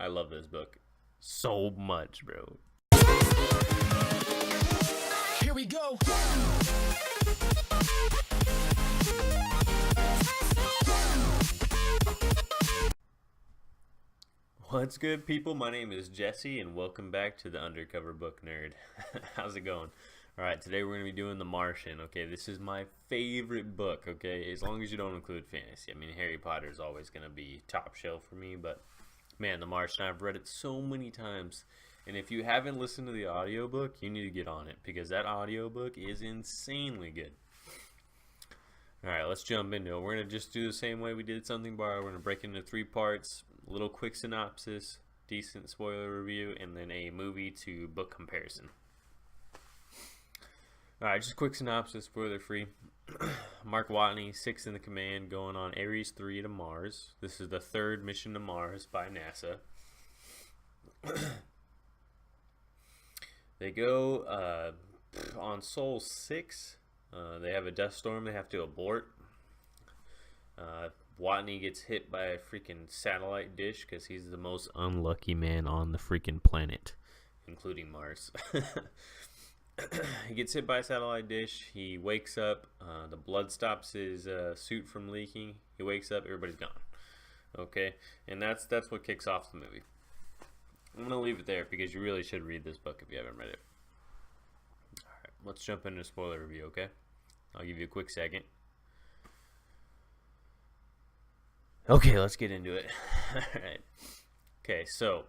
I love this book so much, bro. Here we go. What's good, people? My name is Jesse, and welcome back to the Undercover Book Nerd. How's it going? Alright, today we're going to be doing The Martian, okay? This is my favorite book, okay? As long as you don't include fantasy. I mean, Harry Potter is always going to be top shelf for me, but man, The Martian, I've read it so many times. And if you haven't listened to the audiobook, you need to get on it, because that audiobook is insanely good. Alright, let's jump into it. We're going to just do the same way we did Something Borrowed. We're going to break it into 3 parts. A little quick synopsis, decent spoiler review, and then a movie to book comparison. Alright, just a quick synopsis, spoiler free. Mark Watney, 6th in the command, going on Ares 3 to Mars. This is the 3rd mission to Mars by NASA. They go on Sol 6. They have a dust storm they have to abort. Watney gets hit by a freaking satellite dish because he's the most unlucky man on the freaking planet, including Mars. He gets hit by a satellite dish. He wakes up. The blood stops his suit from leaking. He wakes up. Everybody's gone. Okay, and that's what kicks off the movie. I'm gonna leave it there because you really should read this book if you haven't read it. All right, let's jump into spoiler review. Okay, I'll give you a quick second. Okay, let's get into it. All right. Okay, so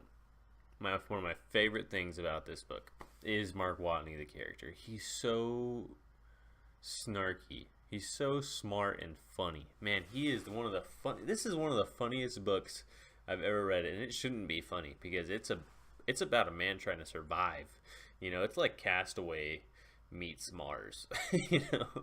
one of my favorite things about this book is Mark Watney, the character. He's so snarky. He's so smart and funny. Man, he is one of the This is one of the funniest books I've ever read, and it shouldn't be funny because it's about a man trying to survive. You know, it's like Castaway meets Mars. You know.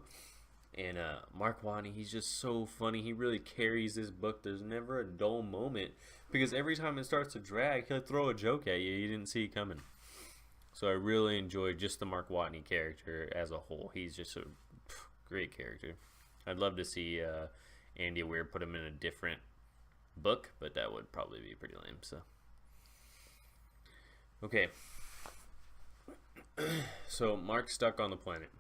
And Mark Watney, he's just so funny. He really carries this book. There's never a dull moment because every time it starts to drag, he'll throw a joke at you you didn't see coming. So I really enjoyed just the Mark Watney character as a whole. He's just a great character. I'd love to see Andy Weir put him in a different book, but that would probably be pretty lame. So, okay. So Mark's stuck on the planet.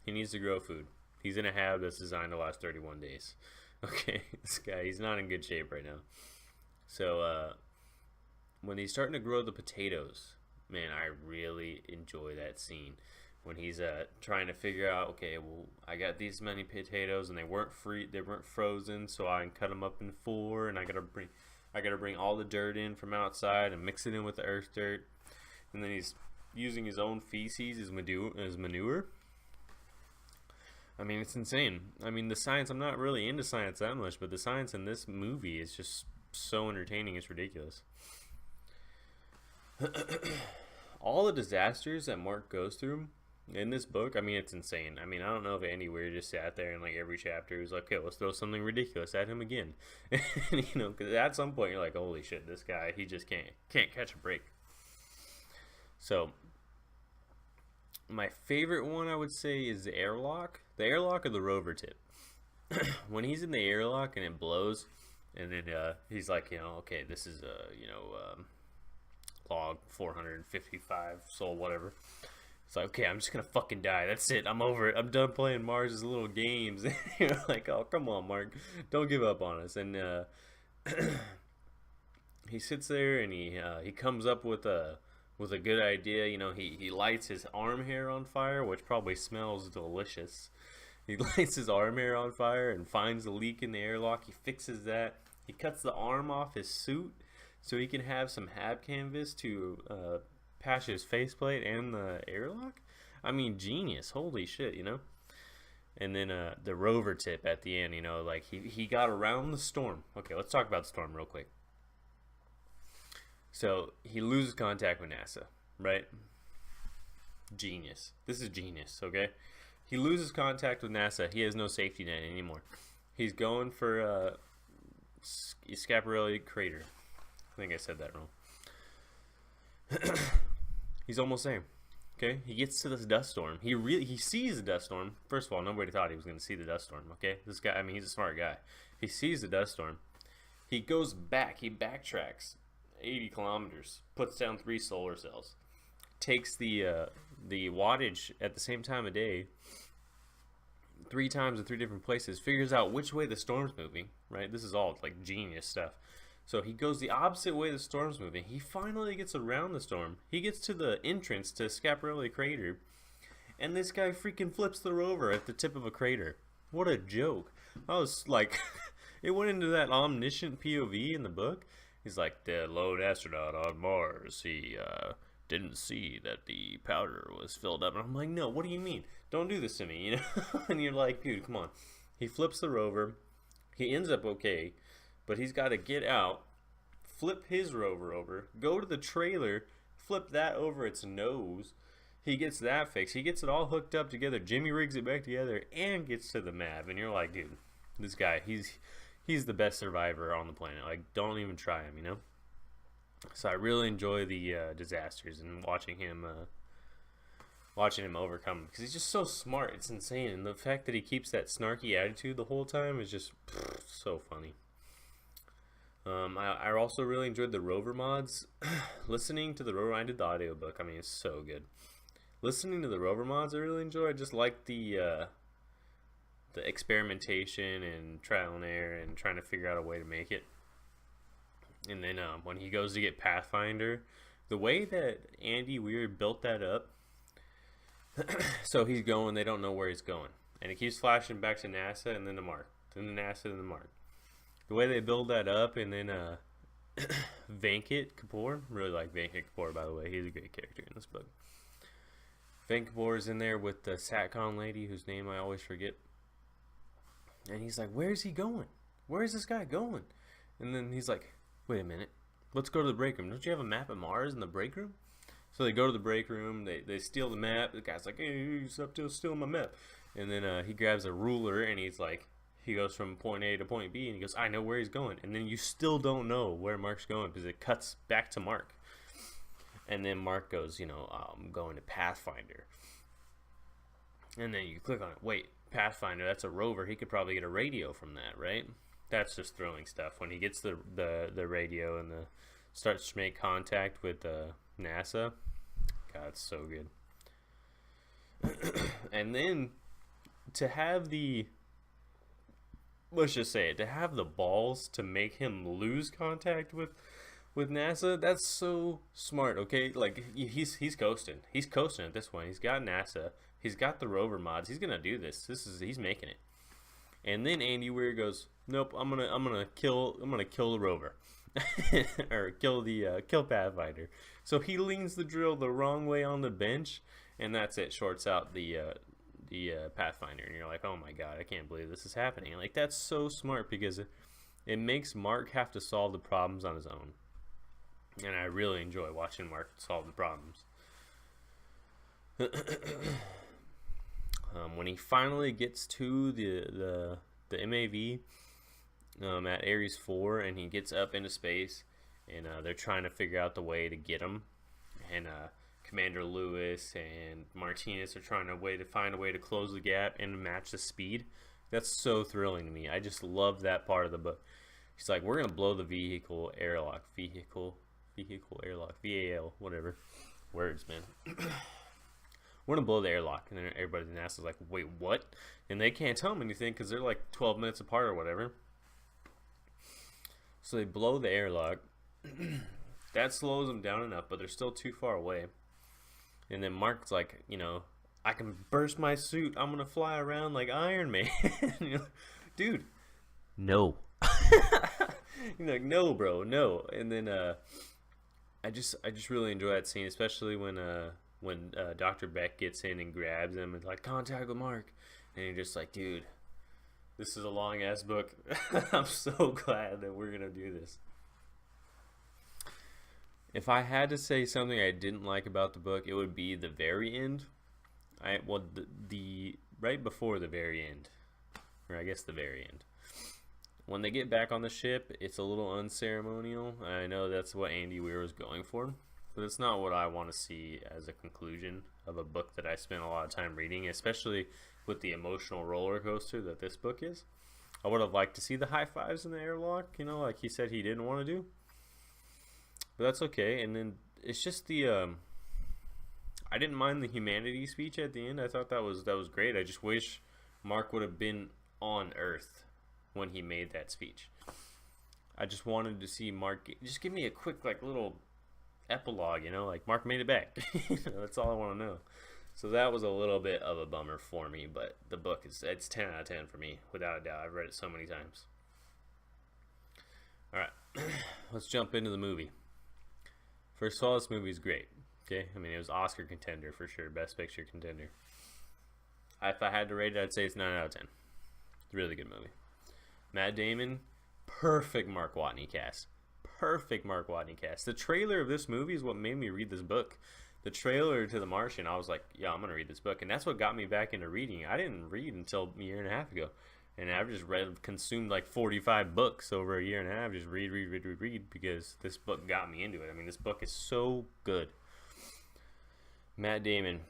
He needs to grow food. He's in a hab that's designed to last 31 days. Okay, this guy, he's not in good shape right now. So, when he's starting to grow the potatoes, man, I really enjoy that scene. When he's trying to figure out, okay, well, I got these many potatoes and they weren't frozen, so I can cut them up in 4, and I gotta bring all the dirt in from outside and mix it in with the earth dirt. And then he's using his own feces as manure. I mean, it's insane. I mean, the science, I'm not really into science that much, but the science in this movie is just so entertaining, it's ridiculous. All the disasters that Mark goes through in this book, I mean, it's insane. I mean, I don't know if Andy Weir just sat there and like every chapter was like, okay, let's throw something ridiculous at him again. And, you know, because at some point you're like, holy shit, this guy, he just can't catch a break. So, my favorite one, I would say, is the airlock. The airlock or the rover tip. When he's in the airlock and it blows, and then he's like, you know, okay, this is log 455, soul, whatever. It's like, okay, I'm just gonna fucking die. That's it. I'm over it. I'm done playing Mars' little games. You're like, oh, come on, Mark, don't give up on us. And he sits there and he comes up with a good idea. You know, he lights his arm hair on fire, which probably smells delicious. He lights his arm hair on fire and finds a leak in the airlock. He fixes that. He cuts the arm off his suit so he can have some hab canvas to patch his faceplate and the airlock. I mean, genius. Holy shit, you know? And then the rover tip at the end, you know, like he got around the storm. Okay, let's talk about the storm real quick. So he loses contact with NASA, right? Genius. This is genius, okay? He loses contact with NASA. He has no safety net anymore. He's going for Schiaparelli crater. I think I said that wrong. He's almost there. Okay, he gets to this dust storm. He sees the dust storm. First of all, nobody thought he was going to see the dust storm. Okay, this guy, I mean, he's a smart guy. He sees the dust storm. He goes back. He backtracks 80 kilometers, puts down 3 solar cells, takes the wattage at the same time of day 3 times in 3 different places, figures out which way the storm's moving, right? This is all like genius stuff. So he goes the opposite way the storm's moving. He finally gets around the storm. He gets to the entrance to Scaparelli Crater, and this guy freaking flips the rover at the tip of a crater. What a joke. I was like, it went into that omniscient POV in the book. He's like, the lone astronaut on Mars, he didn't see that the powder was filled up. And I'm like, no, what do you mean? Don't do this to me, you know? And you're like, dude, come on. He flips the rover. He ends up okay, but he's got to get out, flip his rover over, go to the trailer, flip that over its nose. He gets that fixed. He gets it all hooked up together. Jimmy rigs it back together and gets to the map. And you're like, dude, this guy, he's the best survivor on the planet. Like, don't even try him, you know? So I really enjoy the disasters and watching him overcome, because he's just so smart. It's insane. And the fact that he keeps that snarky attitude the whole time is just so funny. I also really enjoyed the rover mods. Listening to the rover, I did the audiobook. I mean, it's so good. Listening to the rover mods, I really enjoy. I just like the experimentation and trial and error and trying to figure out a way to make it. And then when he goes to get Pathfinder, the way that Andy Weir built that up, so he's going, they don't know where he's going, and it keeps flashing back to NASA and then to Mark, then to NASA and then Mark. The way they build that up, and then Venkat Kapoor, really like Venkat Kapoor, by the way, he's a great character in this book. Venkat Kapoor is in there with the SatCon lady whose name I always forget, and he's like, where's he going? Where's this guy going? And then he's like, wait a minute, let's go to the break room. Don't you have a map of Mars in the break room? So they go to the break room, they steal the map. The guy's like, hey, you stop stealing my map. And then he grabs a ruler, and he's like, he goes from point A to point B, and he goes, I know where he's going. And then you still don't know where Mark's going, because it cuts back to Mark. And then Mark goes, you know, I'm going to Pathfinder. And then you click on it. Wait, Pathfinder, that's a rover. He could probably get a radio from that, right? That's just throwing stuff. When he gets the radio and starts to make contact with NASA, God, it's so good. And then to have let's just say it, to have the balls to make him lose contact with NASA, that's so smart. Okay, like he's coasting. He's coasting at this point. He's got NASA. He's got the rover mods. He's gonna do this. He's making it. And then Andy Weir goes, nope, I'm gonna kill the rover, or kill Pathfinder. So he leans the drill the wrong way on the bench, and that's it. Shorts out the Pathfinder, and you're like, oh my god, I can't believe this is happening. Like, that's so smart, because it makes Mark have to solve the problems on his own, and I really enjoy watching Mark solve the problems. When he finally gets to the MAV at Ares 4, and he gets up into space, and they're trying to figure out the way to get him, and Commander Lewis and Martinez are trying to find a way to close the gap and match the speed. That's so thrilling to me. I just love that part of the book. He's like, we're gonna blow the vehicle airlock, VAL, whatever words, man. We're gonna blow the airlock. And then everybody in NASA's like, wait, what? And they can't tell him anything because they're like 12 minutes apart or whatever. So they blow the airlock. That slows them down enough, but they're still too far away. And then Mark's like, you know, I can burst my suit. I'm gonna fly around like Iron Man. You know, dude, no. You're like, no, bro, no. And then I just really enjoy that scene, especially when Dr. Beck gets in and grabs him and like, contact with Mark, and you're just like, dude, this is a long ass book. I'm so glad that we're gonna do this. If I had to say something I didn't like about the book, it would be the very end. The right before the very end, or I guess the very end. When they get back on the ship, it's a little unceremonial. I know that's what Andy Weir was going for, but it's not what I want to see as a conclusion of a book that I spent a lot of time reading, especially with the emotional roller coaster that this book is. I would have liked to see the high fives in the airlock, you know, like he said he didn't want to do. but that's okay. And then it's just the I didn't mind the humanity speech at the end. I thought that was great. I just wish Mark would have been on Earth when he made that speech. I just wanted to see Mark just give me a quick like little epilogue, you know, like Mark made it back. That's all I want to know. So that was a little bit of a bummer for me, but the book it's 10 out of 10 for me, without a doubt. I've read it so many times. All right, let's jump into the movie. First of all, this movie is great. Okay, I mean it was Oscar contender for sure, Best Picture contender. If I had to rate it, I'd say it's 9 out of 10. It's a really good movie. Matt Damon, perfect Mark Watney cast. Perfect Mark Watney cast. The trailer of this movie is what made me read this book. The trailer to The Martian, I was like, yeah, I'm gonna read this book, and that's what got me back into reading. I didn't read until a year and a half ago, and I've just consumed like 45 books over a year and a half. Just read because this book got me into it. I mean, this book is so good. Matt Damon,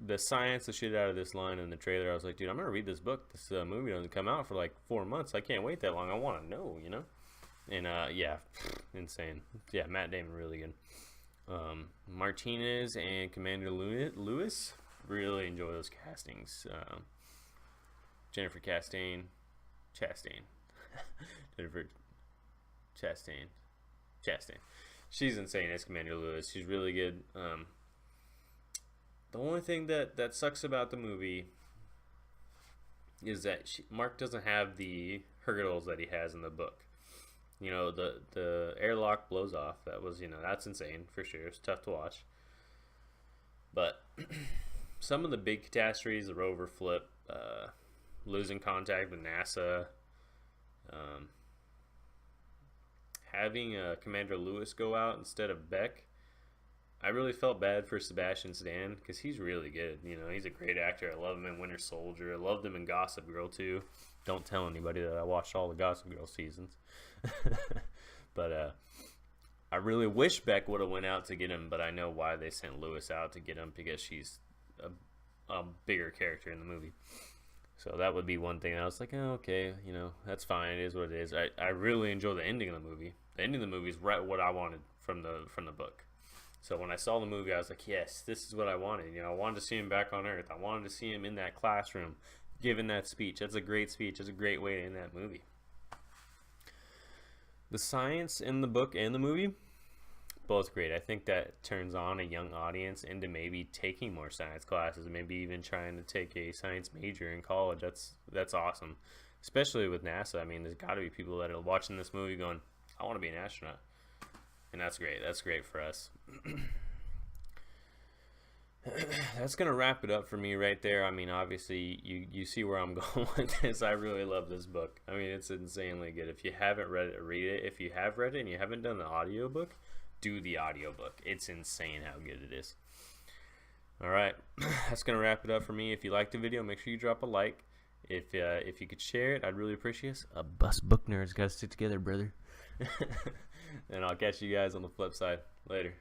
the science, the shit out of this line in the trailer. I was like, dude, I'm gonna read this book. This movie doesn't come out for like 4 months. I can't wait that long. I want to know, you know. And yeah, insane. Yeah, Matt Damon, really good. Martinez and Commander Lewis, really enjoy those castings. Jennifer Chastain, Jennifer Chastain. She's insane as Commander Lewis. She's really good. The only thing that sucks about the movie is that Mark doesn't have the hurdles that he has in the book. You know, the airlock blows off. That was, you know, that's insane for sure. It's tough to watch. But some of the big catastrophes, the rover flip, losing contact with NASA, having Commander Lewis go out instead of Beck, I really felt bad for Sebastian Stan because he's really good. You know, he's a great actor. I love him in Winter Soldier. I loved him in Gossip Girl too. Don't tell anybody that I watched all the Gossip Girl seasons. But I really wish Beck would have went out to get him, but I know why they sent Lewis out to get him, because she's a bigger character in the movie. So that would be one thing. I was like, oh, okay, you know, that's fine. It is what it is. I really enjoy the ending of the movie. The ending of the movie is right what I wanted from the book. So when I saw the movie, I was like, yes, this is what I wanted. You know, I wanted to see him back on Earth. I wanted to see him in that classroom giving that speech. That's a great speech. That's a great way to end that movie. The science in the book and the movie, both great. I think that turns on a young audience into maybe taking more science classes, maybe even trying to take a science major in college. That's awesome, especially with NASA. I mean, there's got to be people that are watching this movie going, I want to be an astronaut. And that's great. That's great for us. That's going to wrap it up for me right there. I mean, obviously, you see where I'm going with this. I really love this book. I mean, it's insanely good. If you haven't read it, read it. If you have read it and you haven't done the audiobook, do the audiobook. It's insane how good it is. All right. That's going to wrap it up for me. If you liked the video, make sure you drop a like. If you could share it, I'd really appreciate it. Us book nerds got to stick together, brother. And I'll catch you guys on the flip side. Later.